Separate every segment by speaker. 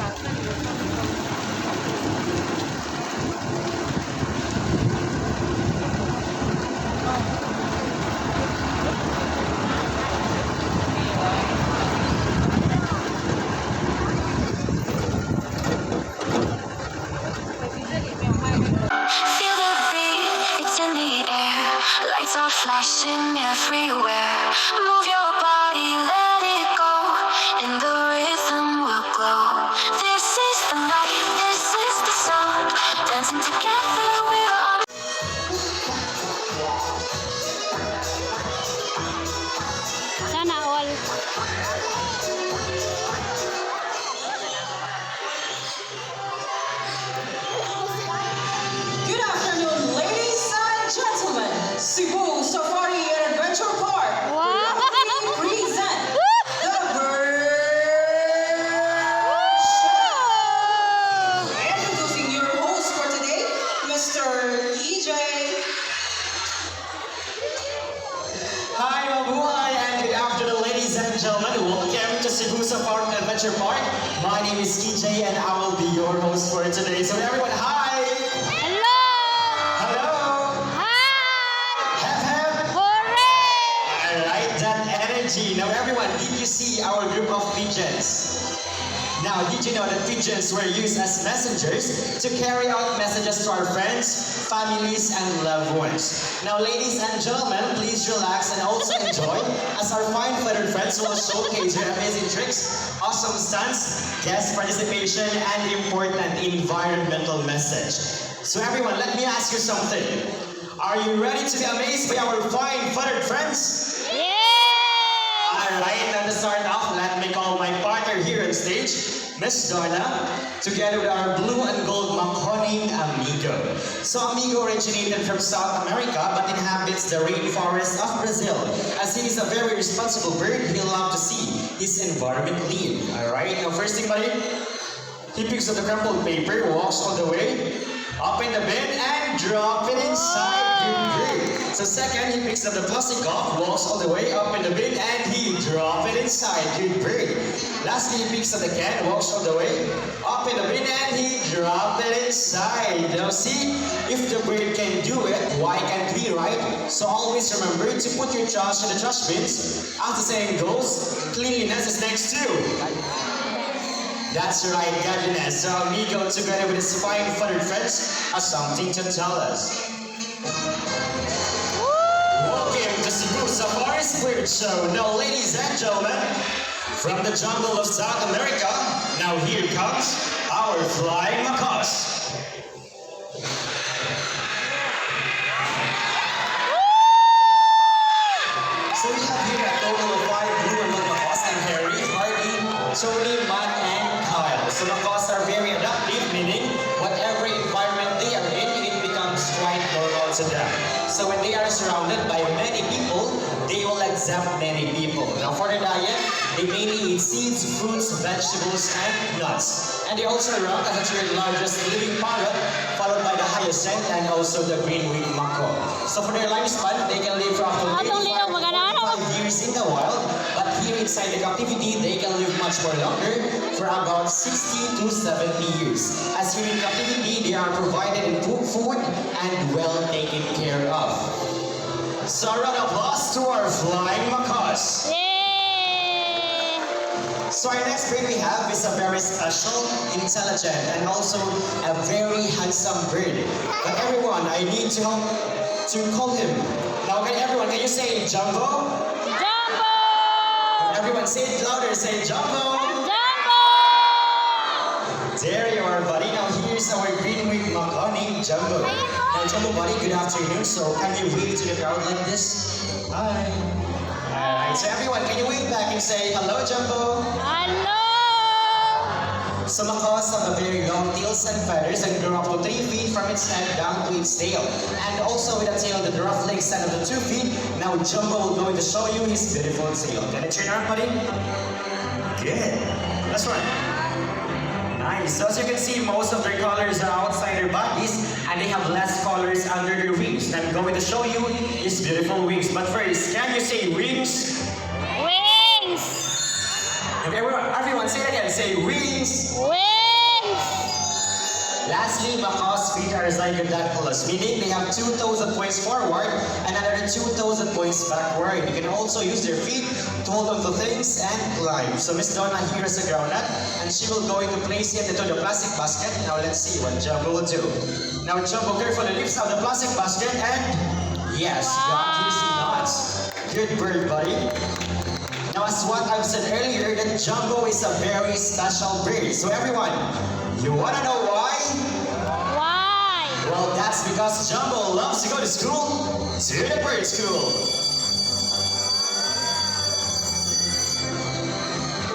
Speaker 1: Lights are flashing everywhere. Move your body, let it go, and the rhythm will glow. This is the night, this is the sound. Dancing together, we're on.
Speaker 2: Sana all.
Speaker 3: Good afternoon, ladies and gentlemen. Cebu Safari and Adventure Park
Speaker 2: Wow.
Speaker 3: proudly present the Bird Show. Introducing your host for today, Mr. EJ.
Speaker 4: Hi, mabuhay, and good afternoon, ladies and gentlemen. Welcome to Cebu Safari and Adventure Park. My name is EJ, and I will be your host for today. So everyone, hi!
Speaker 2: Hello.
Speaker 4: Hello!
Speaker 2: Hi.
Speaker 4: Hep hep!
Speaker 2: Hooray.
Speaker 4: Alright, that energy. Now everyone, did you see our group of pigeons? Now, did you know that pigeons were used as messengers to carry out messages to our friends, families, and loved ones? Now, ladies and gentlemen, please relax and also enjoy as our fine feathered friends will showcase their amazing tricks, awesome stunts, guest participation, and important environmental message. So everyone, let me ask you something. Are you ready to be amazed by our fine feathered friends?
Speaker 2: Yeah.
Speaker 4: Alright, now to start off, let me call my partner here on stage, Miss Donna, together with our blue and gold macaw-named Amigo. So Amigo originated from South America but inhabits the rainforest of Brazil. As he is a very responsible bird, he loves to see his environment clean. Alright, now first thing buddy, he picks up the crumpled paper, walks all the way, up in the bin, and drop it inside. Good. So second, he picks up the plastic cup, walks all the way up in the bin, and he drop it inside. Good bird. Lastly, he picks up the can, walks all the way up in the bin, and he drop it inside. Now see, if the bird can do it, why can't we, right? So always remember to put your trash in the trash bins. As the saying goes, cleanliness is next to. That's right, godliness. So Amigo, together with his fine feathered friends, has something to tell us. Welcome to Cebu Safari Spirit Show. Now, ladies and gentlemen, from the jungle of South America, now here comes our flying macaws. So we have here a total of 5 blue and white macaws, and Harry, Hardy, Tony, Matt, and Kyle. So macaws are very adaptive, meaning whatever environment they are in, it becomes quite normal to them. So when they are surrounded by many people, they will accept many people. Now for their diet, they mainly eat seeds, fruits, vegetables, and nuts. And they also rank as the third largest living parrot, followed by the hyacinth and also the green-winged macaw. So for their lifespan, they can live for up to 85 years in the wild, but here inside the captivity, they can live much more longer, for about 60 to 70 years. As here in captivity, they are provided in food and well taken care of. So a round of applause to our flying macaws.
Speaker 2: Yeah.
Speaker 4: So our next bird we have is a very special, intelligent, and also a very handsome bird. But everyone, I need to help to call him. Now can you say Jumbo?
Speaker 2: Jumbo.
Speaker 4: Everyone say it louder, say Jumbo.
Speaker 2: Jumbo.
Speaker 4: There you are, buddy. Now here's our green-winged macaw named Jumbo. Now Jumbo, buddy, good afternoon. So can you wave to the crowd like this? Hi. Alright, so everyone, can you wave back and say hello, Jumbo?
Speaker 2: Hello.
Speaker 4: So macaws have a very long tails and feathers and grow up to 3 feet from its head down to its tail. And also with a tail that the rough legs stand up to 2 feet. Now Jumbo will going to show you his beautiful tail. Can you turn around, buddy? Good. Let's run. Nice. So as you can see, most of their colors are outside their bodies and they have less colors under their wings. I'm going to show you his beautiful wings. But first, can you say wings?
Speaker 2: Wings.
Speaker 4: Okay, everyone say it again. Say wings.
Speaker 2: Wings.
Speaker 4: Lastly, Macaw's feet are zygodaculous, meaning they have 2,000 points forward and another 2,000 points backward. You can also use their feet to hold on to things and climb. So Miss Donna here is a groundnut, and she will going to place it into the plastic basket. Now let's see what Jumbo will do. Now Jumbo carefully lifts out the plastic basket and yes, got his nuts. Good bird, buddy. Now, as what I've said earlier, that Jumbo is a very special bird. So everyone, you wanna know why?
Speaker 2: Why?
Speaker 4: Well, that's because Jumbo loves to go to school, to the bird school.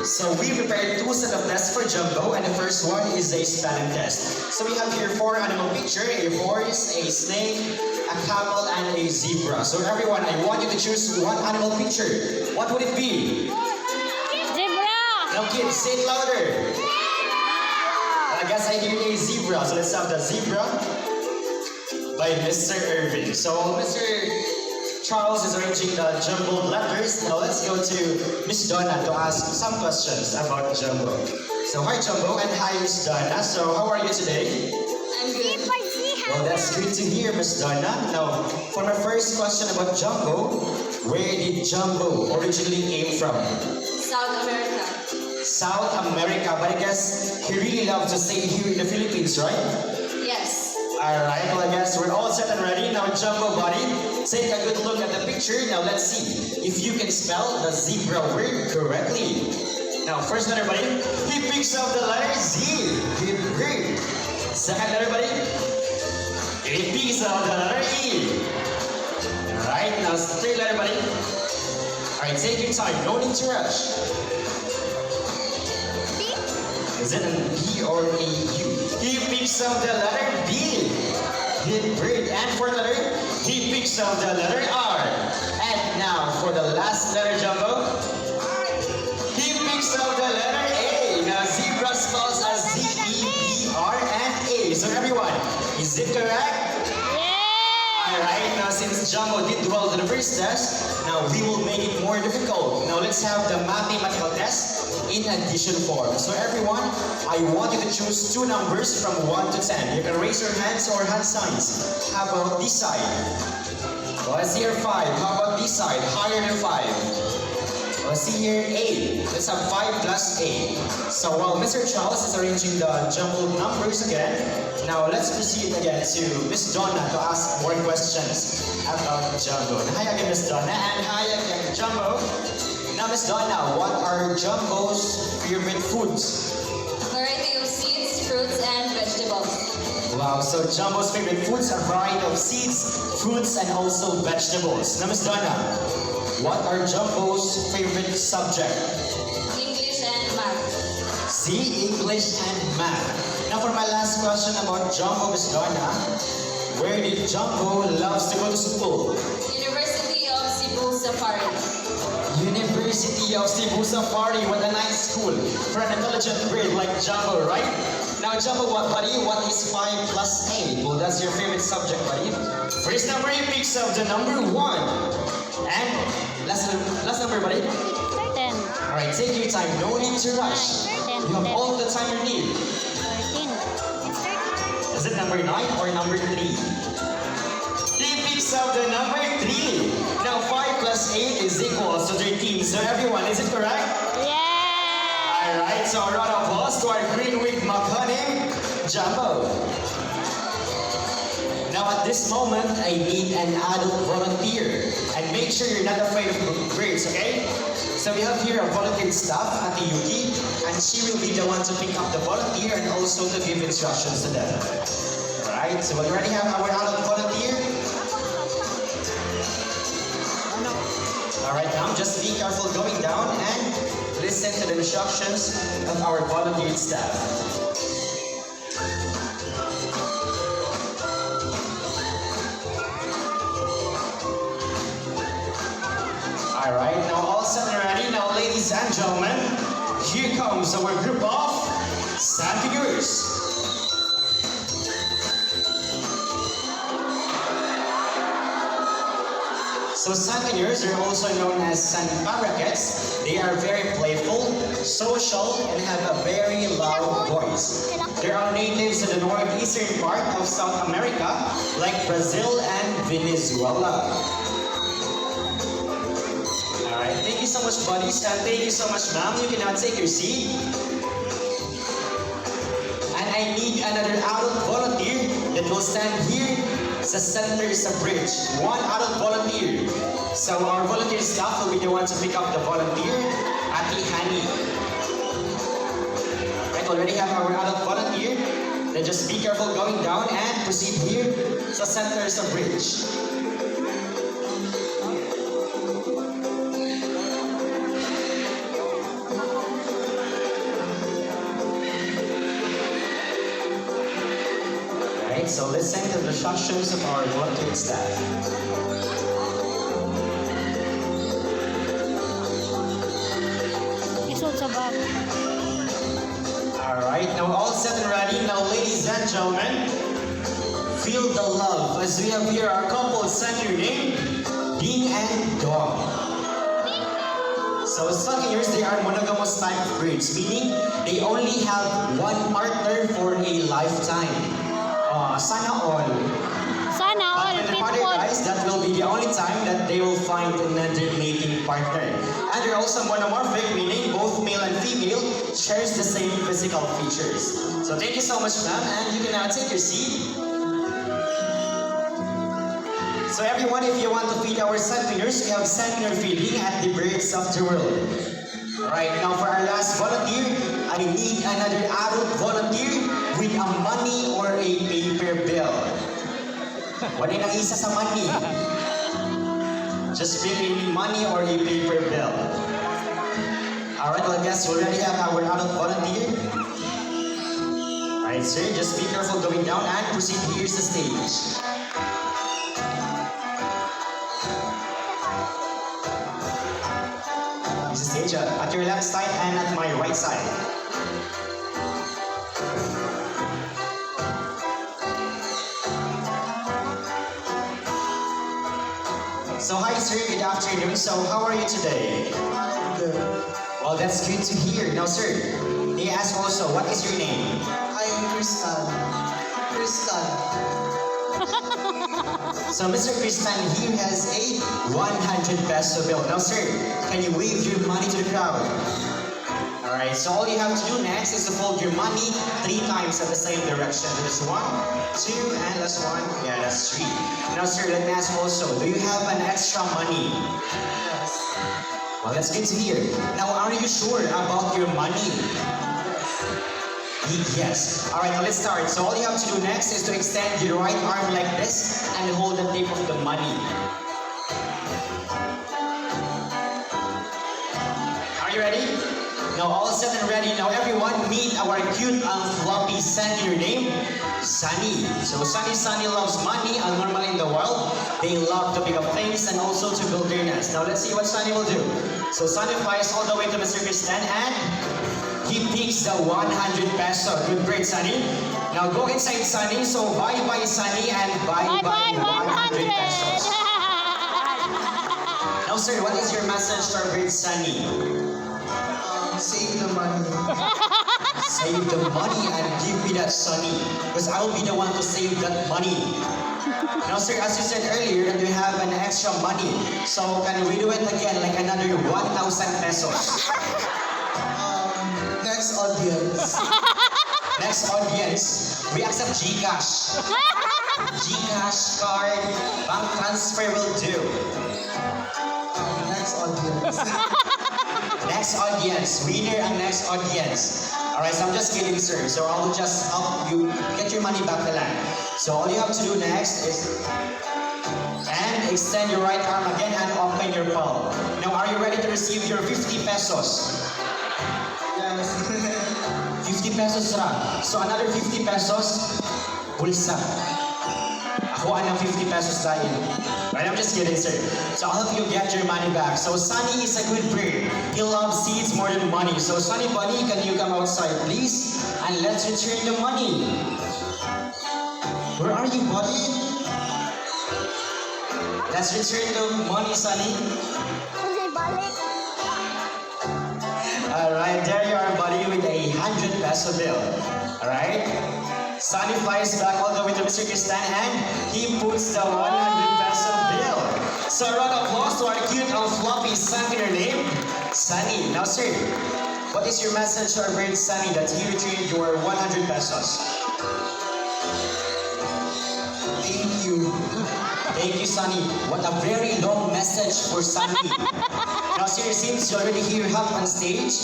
Speaker 4: So we prepared two sets of tests for Jumbo, and the first one is a spelling test. So we have here 4 animal picture: a horse, a snake, a camel, and a zebra. So everyone, I want you to choose one animal picture. What would it be?
Speaker 2: Zebra.
Speaker 4: Now kids, say it louder. I guess I hear a zebra. So let's have the zebra by Mr. Irving. So Mr. Charles is arranging the jumbled letters. Now let's go to Miss Donna to ask some questions about Jumbo. So hi Jumbo and hi Miss Donna. So how are you today?
Speaker 3: I'm good.
Speaker 4: Well, that's great to hear, Miss Donna. Now, for my first question about Jumbo, where did Jumbo originally came from?
Speaker 3: South America.
Speaker 4: South America, but I guess he really loves to stay here in the Philippines, right?
Speaker 3: Yes.
Speaker 4: Alright, well I guess we're all set and ready. Now Jumbo buddy, take a good look at the picture. Now let's see if you can spell the zebra word correctly. Now first letter buddy, he picks up the letter Z. Good word. Second letter buddy, he picks up the letter E. Alright, now third letter buddy. Alright, take your time, no need to rush. Is it an B or a U? He picks up the letter B. Good word. And for the letter, he picks up the letter R. And now for the last letter, Jumbo, he picks up the letter A. Now zebra spells as Z-E-B-R and A. So everyone, is it correct? Alright, now since Jumbo did well to the first test, now we will make it more difficult. Now let's have the mathematical test in addition form. So everyone, I want you to choose 2 numbers from 1 to 10. You can raise your hands or hand signs. How about this side? Well, I see here 5. How about this side? Higher than 5. Well, I see here 8. Let's have 5 plus 8. So while Mr. Charles is arranging the jumbled numbers again, now let's proceed again to Miss Donna to ask more questions about Jumbo. And hi again, Miss Donna, and hi again, Jumbo. Now, Miss Donna, what are Jumbo's favorite foods?
Speaker 3: Variety of seeds, fruits, and vegetables.
Speaker 4: Wow, so Jumbo's favorite foods are variety of seeds, fruits, and also vegetables. Now, Miss Donna, what are Jumbo's favorite subject?
Speaker 3: English and math.
Speaker 4: See, English and math. Now, for my last question about Jumbo, Miss Donna, where did Jumbo loves to go to school?
Speaker 3: University of Cebu Safari.
Speaker 4: University of Cebu Safari, what a nice school for an intelligent bird like Jumbo, right? Now, Jumbo, what, buddy? What is 5 plus 8? Well, that's your favorite subject, buddy. First number, he picks up the number 1. And last number, buddy.
Speaker 2: 10.
Speaker 4: Alright, take your time. No need to rush. You have all the time you need.
Speaker 2: 13. It's 13.
Speaker 4: Is it number 9 or number 3? He picks up the number 3. Now 5 plus 8 is equals to 13. So everyone, is it correct?
Speaker 2: Yeah.
Speaker 4: Alright, so a round of applause to our green wig Makhanim, Jumbo. Now at this moment, I need an adult volunteer. And make sure you're not afraid of birds, okay? So we have here a volunteer staff, Ate Yuki, and she will be the one to pick up the volunteer and also to give instructions to them. Alright, so we already have our adult volunteer. Alright, now just be careful going down and listen to the instructions of our volunteer staff. Alright, now all set and ready. Now ladies and gentlemen, here comes our group of Sand Figures. So sandpipers are also known as sand parakeets. They are very playful, social, and have a very loud voice. there are natives in the northeastern part of South America, like Brazil and Venezuela. Alright, thank you so much, buddies, and thank you so much, ma'am. You can now take your seat. And I need another adult volunteer that will stand here sa center sa bridge. One adult volunteer. So our volunteer staff will be the one to pick up the volunteer, Ati Hani. Right, already have our adult volunteer. Then just be careful going down and proceed here sa center sa bridge. Right, so listen to the instructions of our volunteer staff.
Speaker 2: Isuot sa bag.
Speaker 4: Alright, now all set and ready. Now, ladies and gentlemen, feel the love as we have here our couple center name, Ding and Dong. So, Suckers, they are monogamous type of breeds, meaning they only have one partner for a lifetime. Sana all.
Speaker 2: Sana all
Speaker 4: But when the partner
Speaker 2: people.
Speaker 4: dies, that will be the only time that they will find another mating partner. And they're also monomorphic, meaning both male and female shares the same physical features. So thank you so much, ma'am, and you can now take your seat. So everyone, if you want to feed our centenars, we have centenar feeding at the Birds of the World. Alright, now for our last volunteer, I need another adult volunteer with a money or a paper bill. Wala nang isa sa money. Just pick any money or a paper bill. Alright, well, I guess we already have our adult volunteer. Alright, sir, just be careful going down and proceed here to stage. This is stage at your left side and at my right side. So hi sir, good afternoon. So how are you today?
Speaker 5: Good.
Speaker 4: Well, that's good to hear. Now sir, may I ask also, what is your name?
Speaker 5: I'm Crystal. Crystal.
Speaker 4: So Mr. Kristan here has a 100 peso bill. Now sir, can you wave your money to the crowd? Alright, so all you have to do next is to fold your money 3 times at the same direction. There's 1, 2, and last 1. Yeah, that's 3. Now sir, let me ask also, do you have an extra money?
Speaker 5: Yes.
Speaker 4: Well, that's good to hear. Now, are you sure about your money? Yes. Alright, now let's start. So all you have to do next is to extend your right arm like this and hold the tip of the money. Are you ready? Now all set and ready. Now everyone meet our cute and fluffy Sunny name, Sunny. So Sunny loves money, and normally in the world, they love to pick up things and also to build their nest. Now let's see what Sunny will do. So Sunny flies all the way to Mr. Kristan and he picks the 100 peso. Good, great, Sunny. Now go inside, Sunny. So bye-bye, Sunny, and
Speaker 2: Bye-bye,
Speaker 4: 100 pesos.
Speaker 2: 100.
Speaker 4: Now, sir, what is your message to our great Sunny?
Speaker 5: Save the money.
Speaker 4: Save the money and give me that Sunny, because I will be the one to save that money. Now, sir, as you said earlier, that you have an extra money. So can we do it again, like another 1,000 pesos?
Speaker 5: Next audience.
Speaker 4: Next audience, we accept GCash. GCash card, bank transfer will do.
Speaker 5: Next audience.
Speaker 4: Next audience, winner and next audience. Alright, so I'm just kidding, sir. So I'll just help you get your money back to land. So all you have to do next is and extend your right arm again and open your palm. Now, are you ready to receive your 50 pesos?
Speaker 5: Yes.
Speaker 4: 50 pesos ra. So another 50 pesos, bulsa. Ako ang 50 pesos tayo. Right, I'm just kidding, sir. So I'll help you get your money back. So Sunny is a good bird. He loves seeds more than money. So Sunny Bunny, can you come outside, please? And let's return the money. Where are you, buddy? Let's return the money, Sunny. Alright, there you are, buddy, with a 100 peso bill. Alright? Sunny flies back all the way to Mr. Kistan and he puts the 100 peso bill. So a round of applause to our cute and fluffy Sunny name, Sunny. Now sir, what is your message to our great Sunny that he retrieved your 100 pesos?
Speaker 5: Thank you.
Speaker 4: Thank you, Sunny. What a very long message for Sunny. Now sir, since you already hear help on stage,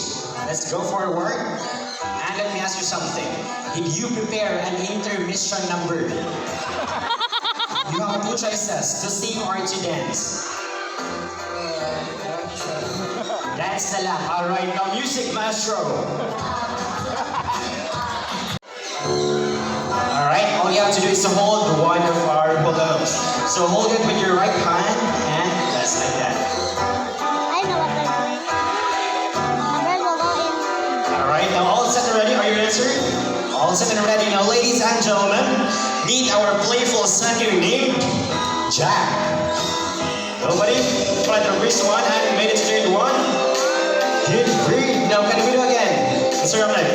Speaker 4: let's go forward. And let me ask you something. Did you prepare an intermission number? You have two choices, to sing or to dance. Dance na lang. Alright, now music maestro. Alright, all you have to do is to hold one of our balloons. So hold it with your right hand and just like that.
Speaker 2: I know what they're doing. And then we'll go in.
Speaker 4: Alright, now all set and ready? Are you ready, sir? All set and ready. Now, ladies and gentlemen, meet our playful Sunny named Jack. Nobody? Tried the first one and made it to third one. Good breathe. Now, can we do again? Mr. Ramlet.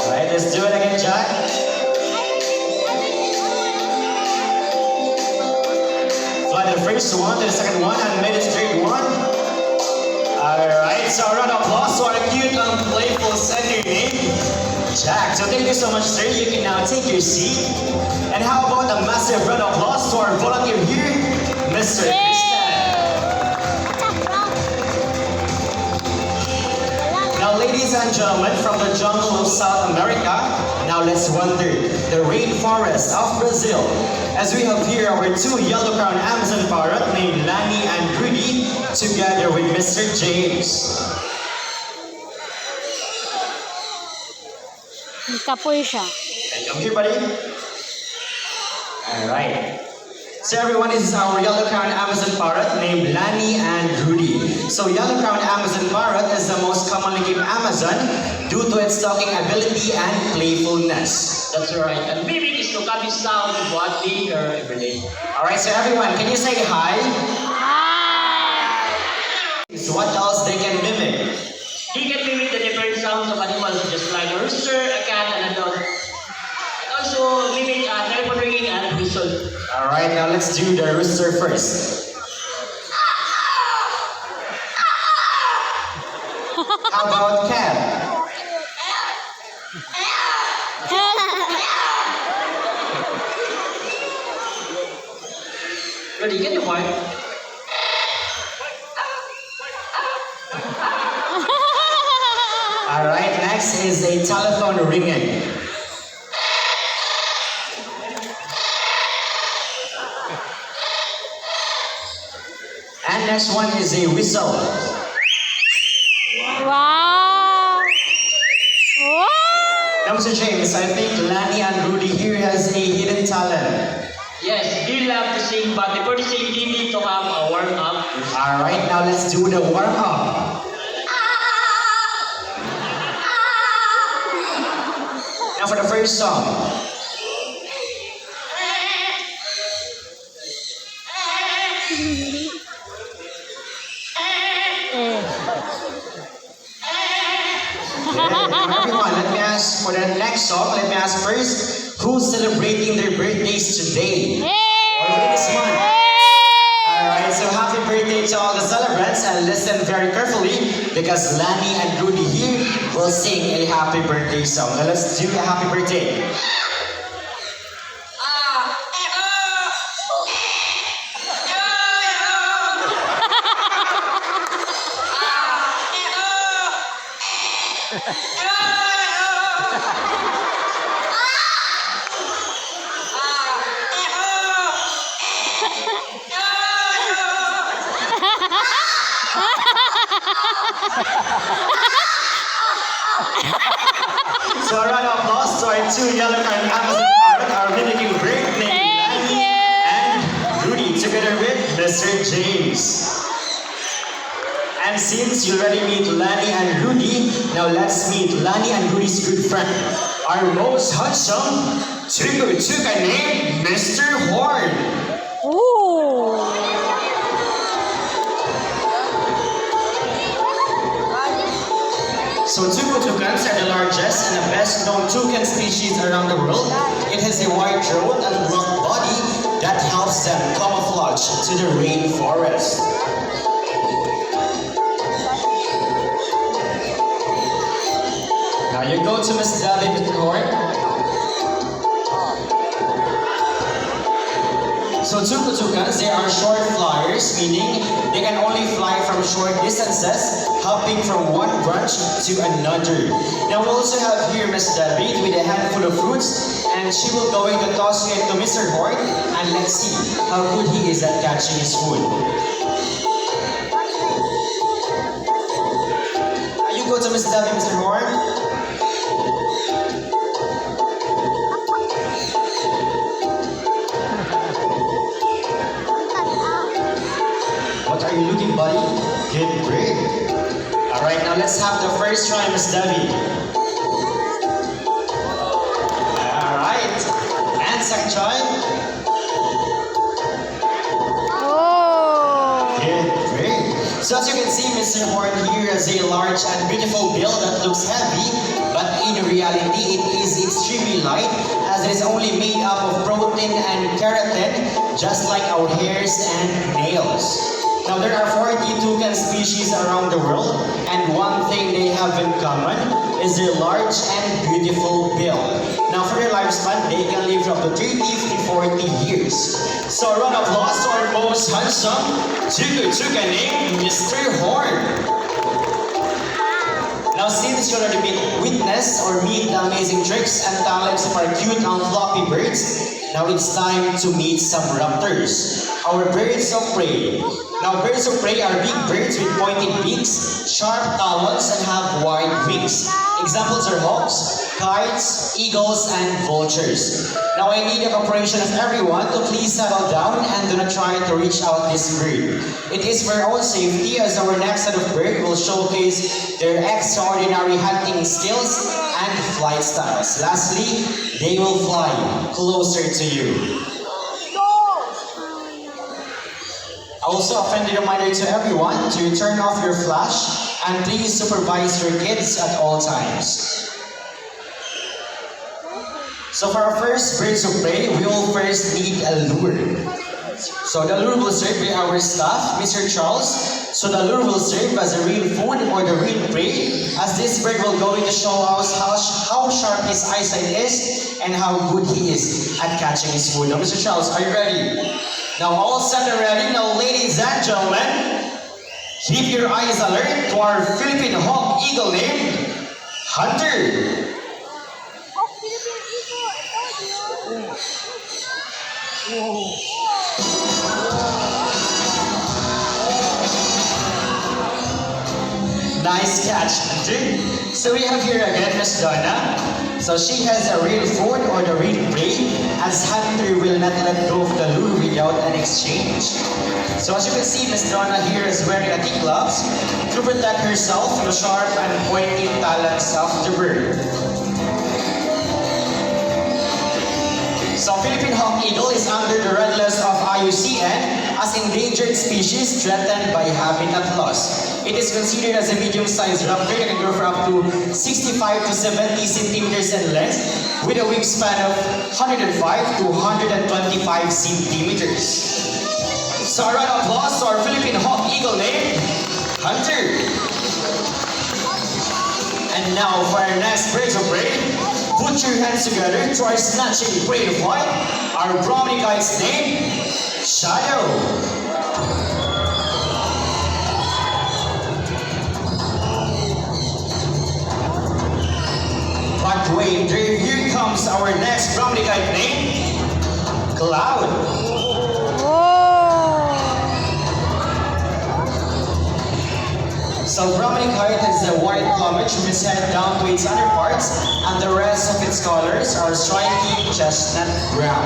Speaker 4: Alright, let's do it again, Jack. Fly the first one to the second one and made it to third one. Alright, so a round of applause to our cute and playful Sunny named Jack. So thank you so much, sir. You can now take your seat. And how about a massive round of applause to our volunteer here, Mr. Kristen. Now, ladies and gentlemen, from the jungle of South America, now let's wander the rainforest of Brazil. As we have here our two yellow-crowned Amazon parrot named Lani and Rudy, together with Mr. James.
Speaker 2: Kapoy siya.
Speaker 4: And come here, buddy. Alright. So everyone, this is our yellow-crowned Amazon parrot named Lani and Rudy. So yellow-crowned Amazon parrot is the most commonly named Amazon due to its talking ability and playfulness.
Speaker 6: That's right. And mimic is to copy sound of what they hear every day.
Speaker 4: Alright, so everyone, can you say hi?
Speaker 2: Hi!
Speaker 4: So what else they can mimic?
Speaker 6: He can mimic the different sounds of animals just like a rooster, a cat, and a dog. And also mimic telephone ringing and whistle.
Speaker 4: Alright, now let's do the rooster first. How about cat?
Speaker 6: Ready, get the point.
Speaker 4: Alright, next is a telephone ringing. And next one is a whistle.
Speaker 2: Wow! Wow!
Speaker 4: Now, Mr. James, I think Lani and Rudy here has a hidden talent.
Speaker 6: Yes, they love to sing, but before they sing, they need to have a warm-up.
Speaker 4: Alright, now let's do the warm-up. Now for the first song. Everyone, let me ask for the next song. Let me ask first, who's celebrating their birthdays today? Or within this month? Alright, so happy birthday to all the celebrants and listen very carefully because Lani and Rudy here will sing a happy birthday song. Now let's do a happy birthday. So a round of applause to our two yellow-crowned Amazon parrot, our mimicking bird named Lani and Rudy, together with Mr. James. And since you already meet Lani and Rudy, now let's meet Lani and Rudy's good friend, our most handsome tuka named Mr. Horn.
Speaker 2: Ooh!
Speaker 4: So tucutucans are the largest and the best known toucan species around the world. It has a wide throat and long body that helps them camouflage to the rainforest. Now you go to Miss Debbie Bitcoin. So tucutucans, they are short flyers, meaning they can only fly from short distances, hopping from one branch to another. Now we also have here Miss Debbie with a handful of fruits, and she will going to toss it to Mr. Horn, and let's see how good he is at catching his food. You go to Miss Debbie, Mr. Horn. What are you looking, buddy? Good break. Alright, now let's have the first try, Miss Debbie. Alright. And second try. Good break. So as you can see, Mr. Horn here has a large and beautiful bill that looks heavy, but in reality it is extremely light as it is only made up of protein and keratin, just like our hairs and nails. Now there are 40 toucan species around the world, and one thing they have in common is their large and beautiful bill. Now for their lifespan, they can live up to 30 to 40 years. So a round of applause to our most handsome tucutucan named Mr. Horn. Now since you already witness or meet the amazing tricks and talents of our cute and floppy birds, now it's time to meet some raptors, our birds of prey. Now birds of prey are big birds with pointed beaks, sharp talons, and have wide wings. Examples are hawks, kites, eagles, and vultures. Now I need the cooperation of everyone to please settle down and do not try to reach out this bird. It is for our own safety as our next set of bird will showcase their extraordinary hunting skills and flight styles. Lastly, they will fly closer to you. Also, a friendly reminder to everyone to turn off your flash and please supervise your kids at all times. So for our first birds of prey, we will first need a lure. So the lure will serve by our staff, Mr. Charles. So the lure will serve as a real food or the real prey, as this bird will going to show us how sharp his eyesight is and how good he is at catching his food. Now, Mr. Charles, are you ready? Now all set and ready. Now ladies and gentlemen, keep your eyes alert to our Philippine hawk eagle named Hunter. Nice catch, Hunter. So we have here again Miss Donna. So she has a real food or the real prey, as Hunter will not let go of the lure without an exchange. So as you can see, Miss Donna here is wearing a thick gloves to protect herself from the sharp and pointy talons of the bird. So Philippine hawk eagle is under the red list of IUCN as endangered species threatened by habitat loss. It is considered as a medium-sized raptor that can grow for up to 65 to 70 centimeters in length with a wingspan of 105 to 125 centimeters. So a round of applause to our Philippine hawk eagle named Hunter. And now for our next birds of prey, put your hands together to our snatching prey to fly, our brownie kite's name, Shadow. But wait, here comes our next brownie kite name, Cloud. So brownie kite has a white plumage from its head down to its underparts, and the rest of its colors are stripy chestnut brown.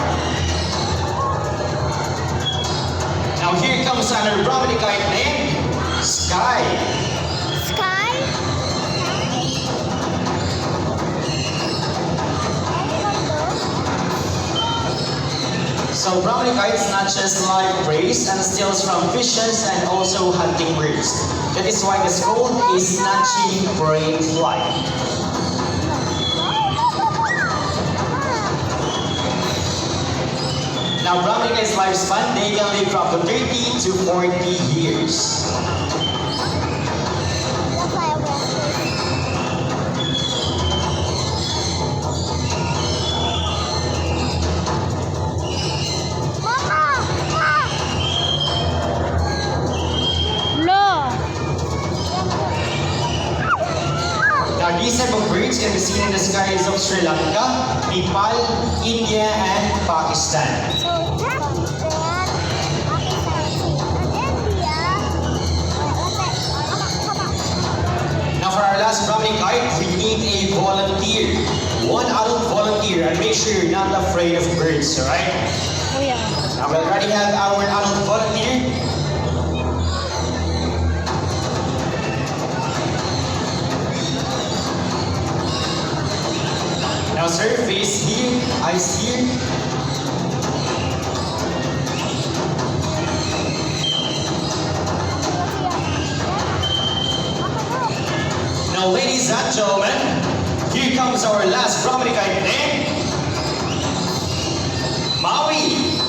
Speaker 4: Now here comes another brownie kite named Sky.
Speaker 2: Sky?
Speaker 4: So So brownie kite snatches live prey and steals from fishes and also hunting birds. That is why it's called a snatching prey flight. Now brownie kite's lifespan, they can live from 30 to 40 years.
Speaker 2: That's why I wear
Speaker 4: Now these type of birds can be seen in the skies of Sri Lanka, Nepal, India, and Pakistan.
Speaker 2: So
Speaker 4: Now for our last brownie kite, we need a volunteer. One adult volunteer, and make sure you're not afraid of birds, alright?
Speaker 2: Oh yeah.
Speaker 4: Now we already have our adult volunteer. Now sir, face here, eyes here. Now ladies and gentlemen, here comes our last brownie kite name. Maui.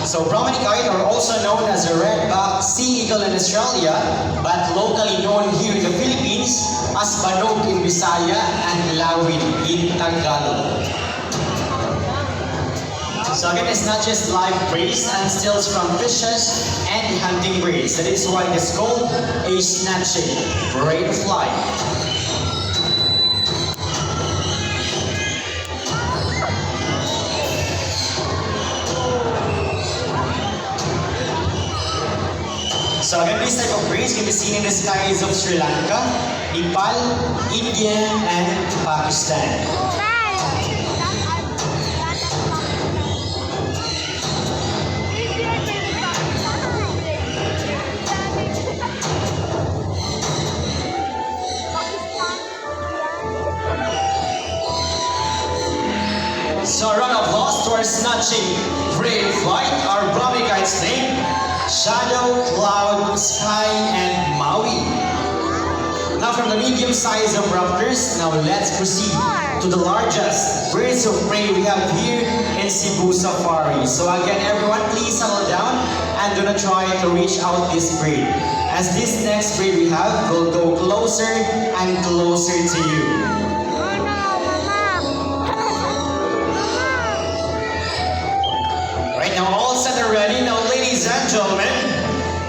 Speaker 4: So brownie kite are also known as a red-backed sea eagle in Australia, but locally known here in the Philippines as banog in Bisaya and lawin in Tagalog. So again, it's not just live prey and steals from fishes and hunting birds. That is why it's called a snatching prey flight. So again, this type of birds can be seen in the skies of Sri Lanka, Nepal, India, and Pakistan. So a round of applause to our snatching prey flight, our brownie kite's name, Shadow, Cloud, Sky, and Maui. Now from the medium size of raptors, now let's proceed to the largest birds of prey we have here in Cebu Safari. So again, everyone, please settle down and do not try to reach out this breed, as this next breed we have will go closer and closer to you. Right now, all set and ready. Now, ladies and gentlemen,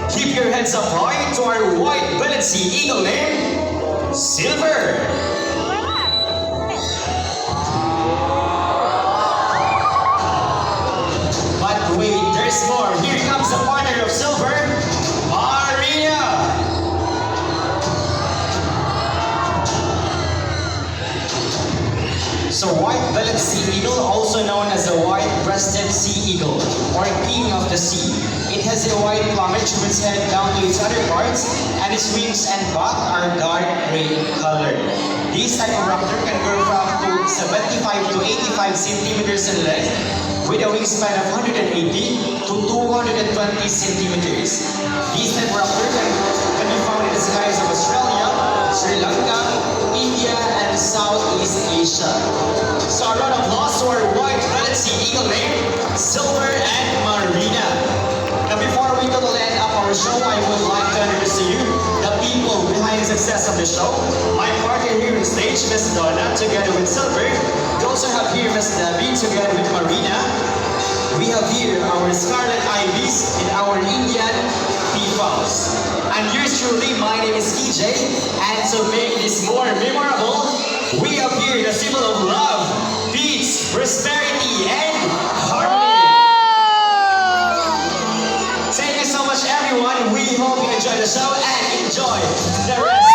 Speaker 4: keep your heads up high to our white-bellied sea eagle named Silver. But wait, there's more. Here comes the partner of Silver, Maria. So white-bellied sea eagle, also known as a white-breasted sea eagle, or king of the sea. It has a white plumage from its head down to its other parts, and its wings and back are dark gray in color. This type of raptor can grow from up to 75 to 85 centimeters in length, with a wingspan of 180 to 220 centimeters. This type of raptor can be found in the skies of Australia, Sri Lanka, India, and Southeast Asia. So a round of applause to our white-bellied sea eagle named Silver and Marina. Now before we totally end up our show, I would like to introduce to you the people behind the success of the show. My partner here on stage, Miss Donna, together with Silver. We also have here Miss Debbie, together with Marina. We have here our Scarlet Ivies and our Indian Peepals. And yours truly, my name is TJ, and to make this more memorable, we have here the symbol of love, peace, prosperity, and harmony. Thank you so much, everyone. We hope you enjoy the show and enjoy the rest.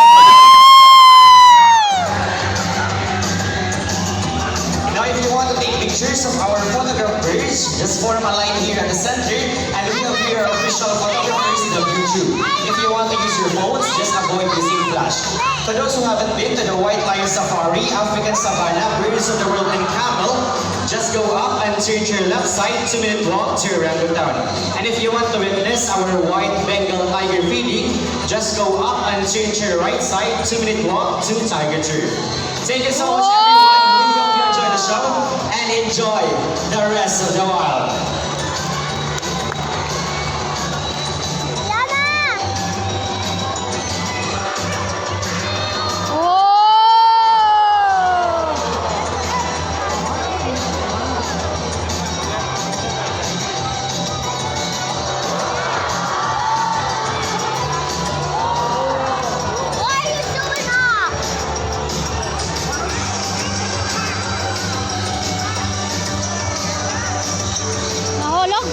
Speaker 4: Now, if you want to take pictures of our photographers, just form a line here at the center, and we have will be your official photographers in the YouTube. If you want to use your phones, just avoid using flash. For those who haven't been to the White Lion Safari, African Savannah, Birds of the World and Camel, just go up and turn to your left side, 2-minute walk to Orangutan. And if you want to witness our white Bengal tiger feeding, just go up and turn to your right side, 2-minute walk to Tiger Tree. Thank you so much everyone. We hope you enjoy the show and enjoy the rest of the wild.
Speaker 2: Why are you showing off? Nahulog?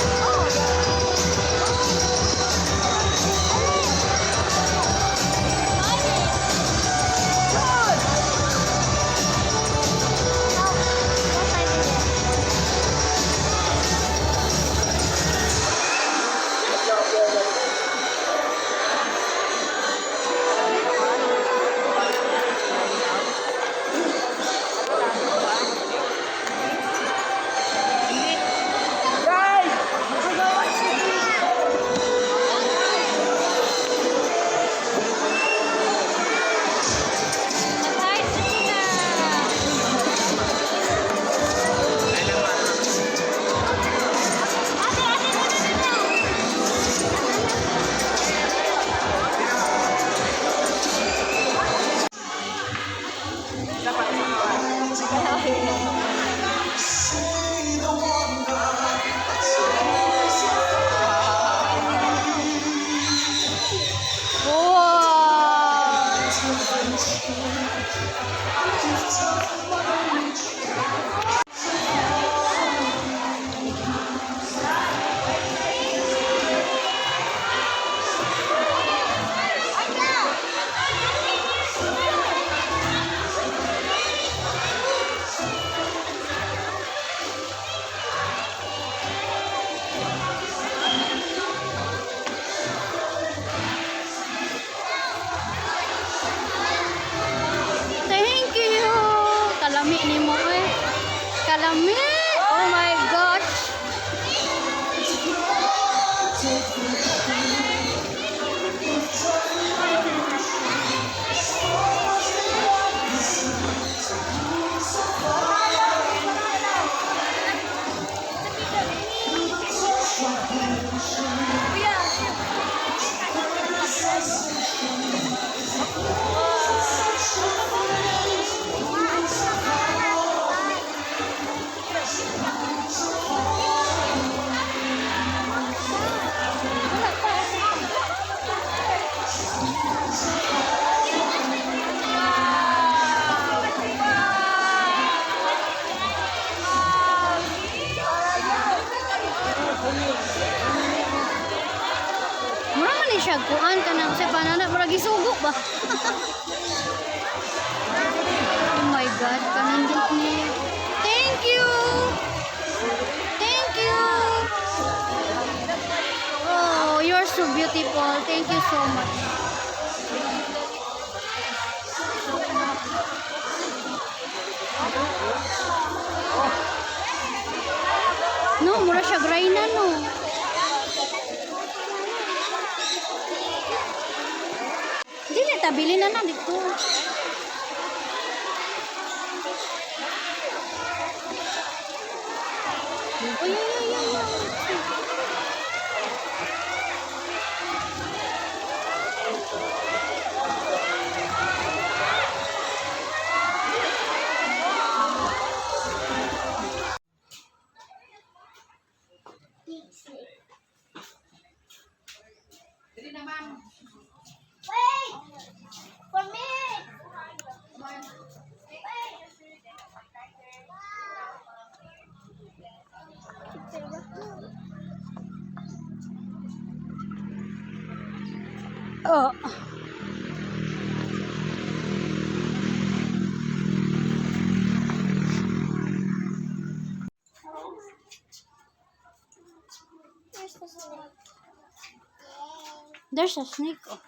Speaker 2: Thank you. Kalami ni mo eh. Kalami. Oh my gosh. Mura man ni siya kuan kanang sa panana mura gisugok ba? Oh my god, kanindot ni. Thank you. Thank you. Oh, you're so beautiful. Thank you so much. No, mura siya grainan no. Dili tabili na na dito. Uy, uy, uy, uy. Wait! For me! Oh. Where's the snake? There's a snake. Oh.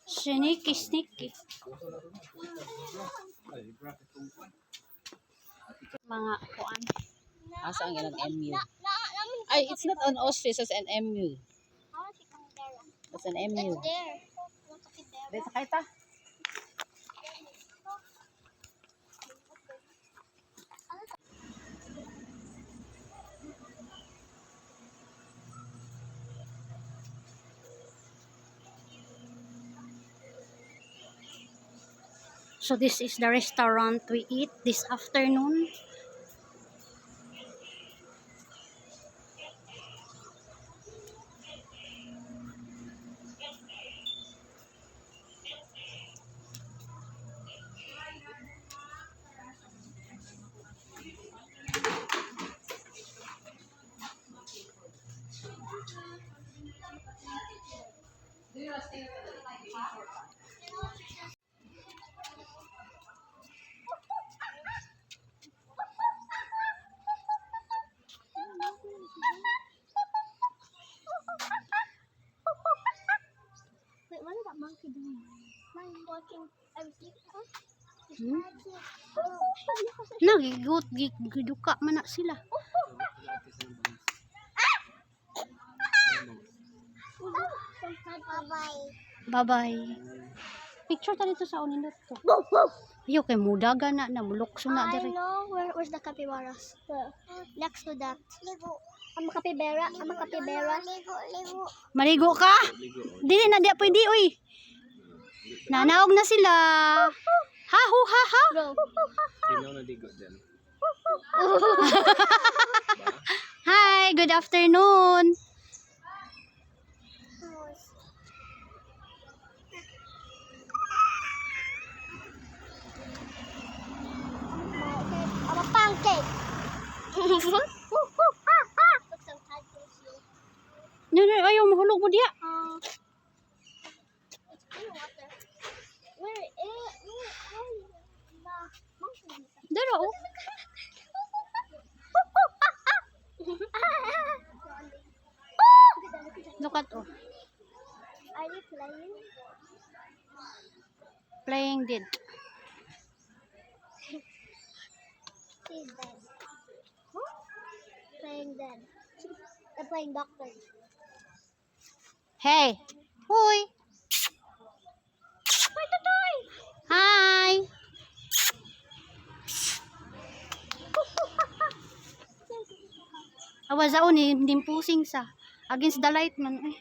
Speaker 2: Sneaky, sneaky. Mga kuan.
Speaker 7: Asa ang ilang MU? Ay, it's not an ostrich, it's an MU. It's an MU. Dito kayo ta.
Speaker 2: So this is the restaurant we eat this afternoon.
Speaker 1: Wait, what is that monkey doing? Monkey watching everything.
Speaker 2: Hmm? Nagigut, giduka man na sila.
Speaker 1: Bye-bye.
Speaker 2: Bye-bye. Picture ta dito sa unindot to. Ayo kay mudaga na mulokso na
Speaker 1: I
Speaker 2: dire.
Speaker 1: know. Where's the capybaras? Next to that. Ligo. I'm a capybara. I'm a capybara. Ligo, ligo.
Speaker 2: Maligo ka? Dili na di pwede oy. Nanaog na sila. Ha hu ha ha. Hi, good afternoon.
Speaker 1: I'm a pancake. Put some tadpoles here.
Speaker 2: No, ayaw mahulog mo diya.
Speaker 1: It's clean water. Where is the monkey?
Speaker 2: Dara oh. Look at oh.
Speaker 1: Are you playing?
Speaker 2: Playing dead.
Speaker 1: She's dead. Playing dead. They're playing doctor.
Speaker 2: Hey. Hoy. Hi. Awas ako ni hindi pusing sa against the light man eh.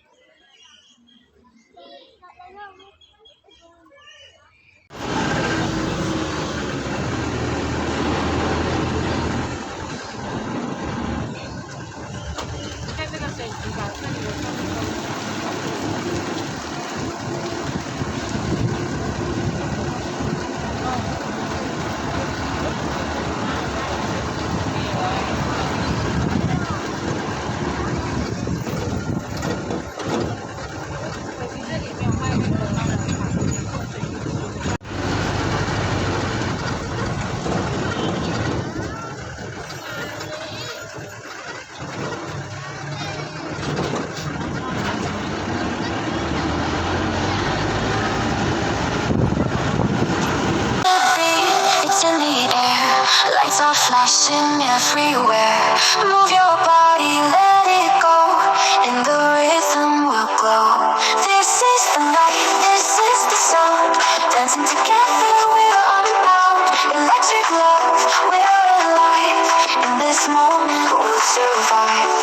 Speaker 1: It's in the air, lights are flashing everywhere. Move your body, let it go, and the rhythm will glow. This is the night, this is the sound. Dancing together, we're unbound. Electric love, we're alive. In this moment, we'll survive.